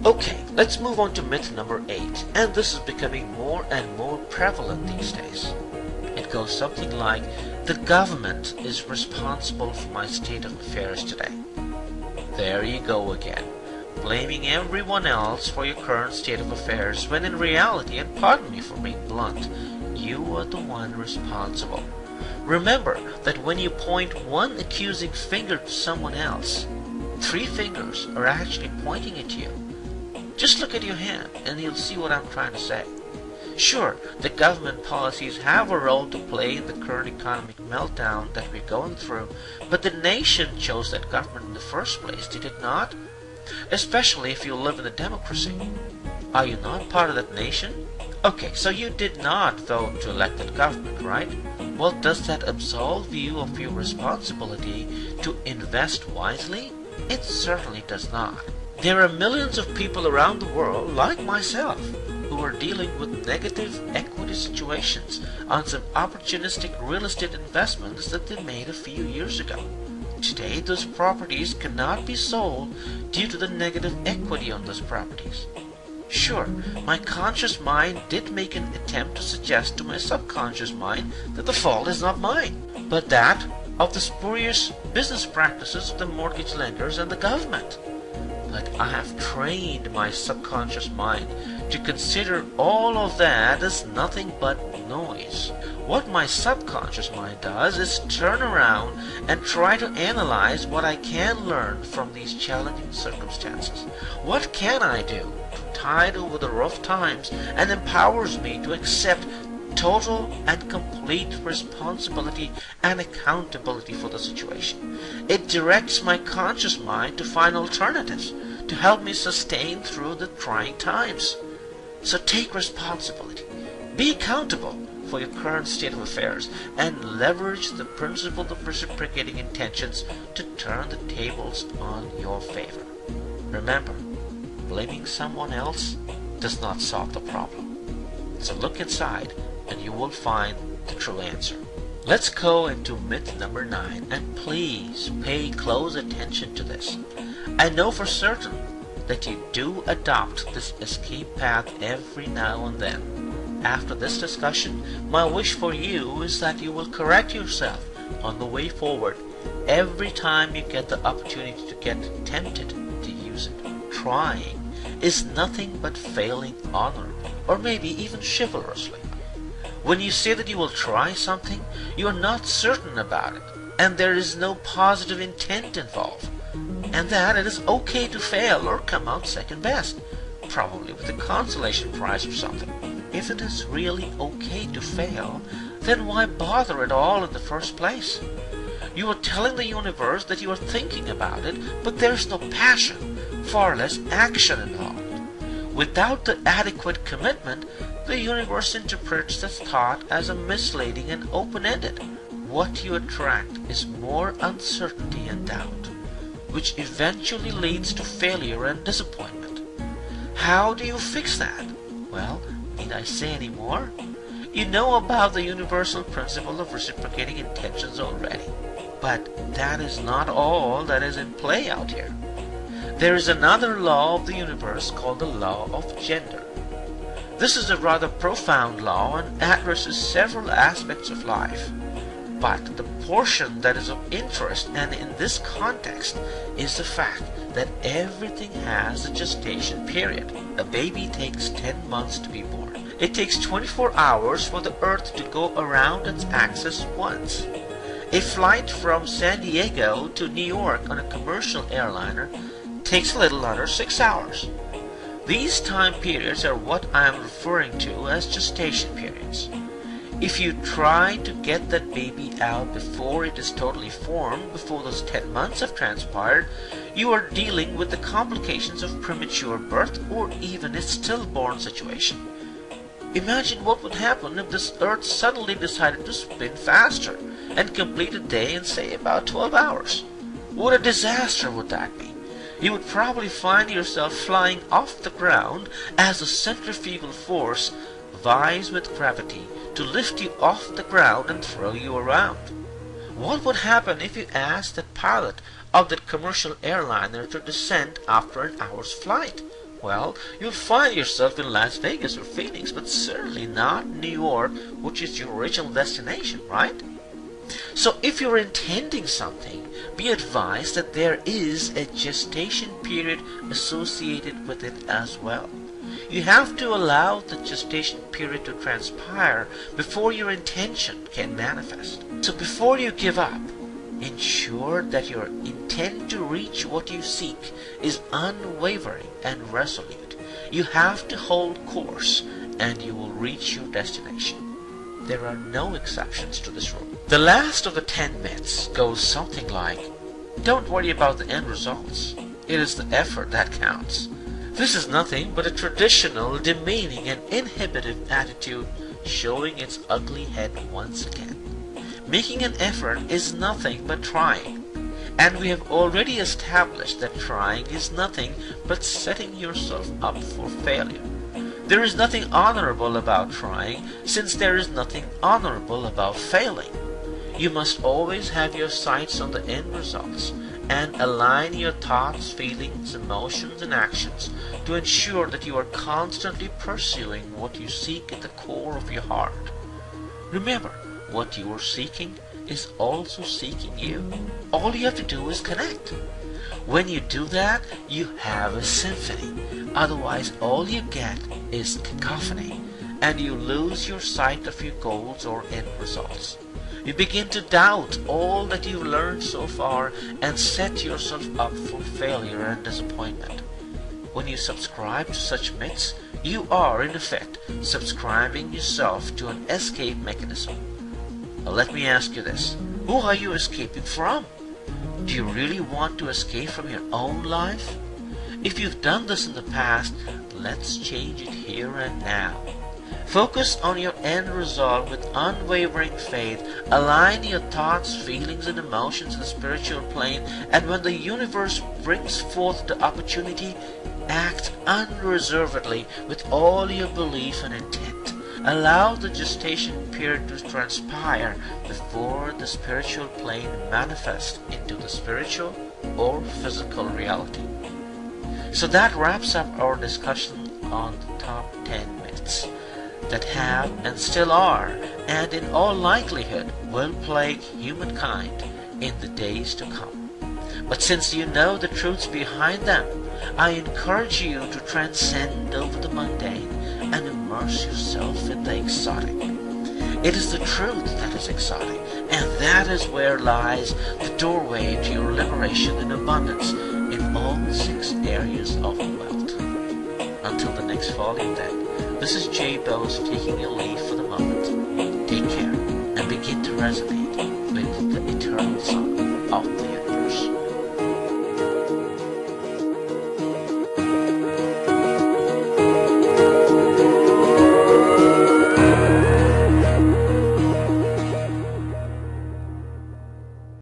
Okay, let's move on to myth number 8, and this is becoming more and more prevalent these days. It goes something like, the government is responsible for my state of affairs today. There you go again, blaming everyone else for your current state of affairs, when in reality, and pardon me for being blunt, you are the one responsible. Remember that when you point one accusing finger to someone else, 3 fingers are actually pointing at you. Just look at your hand and you'll see what I'm trying to say. Sure, the government policies have a role to play in the current economic meltdown that we're going through, but the nation chose that government in the first place, did it not? Especially if you live in a democracy. Are you not part of that nation? Okay, so you did not vote to elect that government, right? Well, does that absolve you of your responsibility to invest wisely? It certainly does not. There are millions of people around the world, like myself, who are dealing with negative equity situations on some opportunistic real estate investments that they made a few years ago. Today, those properties cannot be sold due to the negative equity on those properties. Sure, my conscious mind did make an attempt to suggest to my subconscious mind that the fault is not mine, but that of the spurious business practices of the mortgage lenders and the government. But I have trained my subconscious mind to consider all of that as nothing but noise. What my subconscious mind does is turn around and try to analyze what I can learn from these challenging circumstances. What can I do to tide over the rough times, and empowers me to accept total and complete responsibility and accountability for the situation. It directs my conscious mind to find alternatives to help me sustain through the trying times. So take responsibility. Be accountable for your current state of affairs and leverage the principle of reciprocating intentions to turn the tables on your favor. Remember, blaming someone else does not solve the problem. So look inside and you will find the true answer. Let's go into myth number 9, and please pay close attention to this. I know for certain that you do adopt this escape path every now and then. After this discussion, my wish for you is that you will correct yourself on the way forward every time you get the opportunity to get tempted to use it. Trying is nothing but failing honorably, or maybe even chivalrously. When you say that you will try something, you are not certain about it, and there is no positive intent involved, and that it is okay to fail or come out second best, probably with a consolation prize or something. If it is really okay to fail, then why bother at all in the first place? You are telling the universe that you are thinking about it, but there is no passion, far less action involved. Without the adequate commitment, the universe interprets the thought as a misleading and open-ended. What you attract is more uncertainty and doubt, which eventually leads to failure and disappointment. How do you fix that? Well, need I say any more? You know about the universal principle of reciprocating intentions already. But that is not all that is in play out here. There is another law of the universe called the law of gender. This is a rather profound law and addresses several aspects of life. But the portion that is of interest, and in this context, is the fact that everything has a gestation period. A baby takes 10 months to be born. It takes 24 hours for the Earth to go around its axis once. A flight from San Diego to New York on a commercial airliner takes a little under 6 hours. These time periods are what I am referring to as gestation periods. If you try to get that baby out before it is totally formed, before those 10 months have transpired, you are dealing with the complications of premature birth or even a stillborn situation. Imagine what would happen if this Earth suddenly decided to spin faster and complete a day in, say, about 12 hours. What a disaster would that be? You would probably find yourself flying off the ground as the centrifugal force vies with gravity to lift you off the ground and throw you around. What would happen if you asked that pilot of that commercial airliner to descend after an hour's flight? Well, you'll find yourself in Las Vegas or Phoenix, but certainly not New York, which is your original destination, right? So if you're intending something, be advised that there is a gestation period associated with it as well. You have to allow the gestation period to transpire before your intention can manifest. So before you give up, ensure that your intent to reach what you seek is unwavering and resolute. You have to hold course and you will reach your destination. There are no exceptions to this rule. The last of the 10 myths goes something like, don't worry about the end results. It is the effort that counts. This is nothing but a traditional, demeaning and inhibitive attitude showing its ugly head once again. Making an effort is nothing but trying, and we have already established that trying is nothing but setting yourself up for failure. There is nothing honorable about trying, since there is nothing honorable about failing. You must always have your sights on the end results and align your thoughts, feelings, emotions, and actions to ensure that you are constantly pursuing what you seek at the core of your heart. Remember, what you are seeking is also seeking you. All you have to do is connect. When you do that, you have a symphony. Otherwise, all you get is cacophony, and you lose your sight of your goals or end results. You begin to doubt all that you've learned so far and set yourself up for failure and disappointment. When you subscribe to such myths, you are, in effect, subscribing yourself to an escape mechanism. Now let me ask you this. Who are you escaping from? Do you really want to escape from your own life? If you've done this in the past, let's change it here and now. Focus on your end result with unwavering faith. Align your thoughts, feelings, and emotions in the spiritual plane, and when the universe brings forth the opportunity, act unreservedly with all your belief and intent. Allow the gestation period to transpire before the spiritual plane manifests into the spiritual or physical reality. So that wraps up our discussion on the top 10 myths that have and still are, and in all likelihood will plague humankind in the days to come. But since you know the truths behind them, I encourage you to transcend over the mundane and immerse yourself in the exotic. It is the truth that is exotic, and that is where lies the doorway to your liberation and abundance in all 6 areas of wealth. Until the next volume then, this is J. Bose taking a leave for the moment. Take care and begin to resonate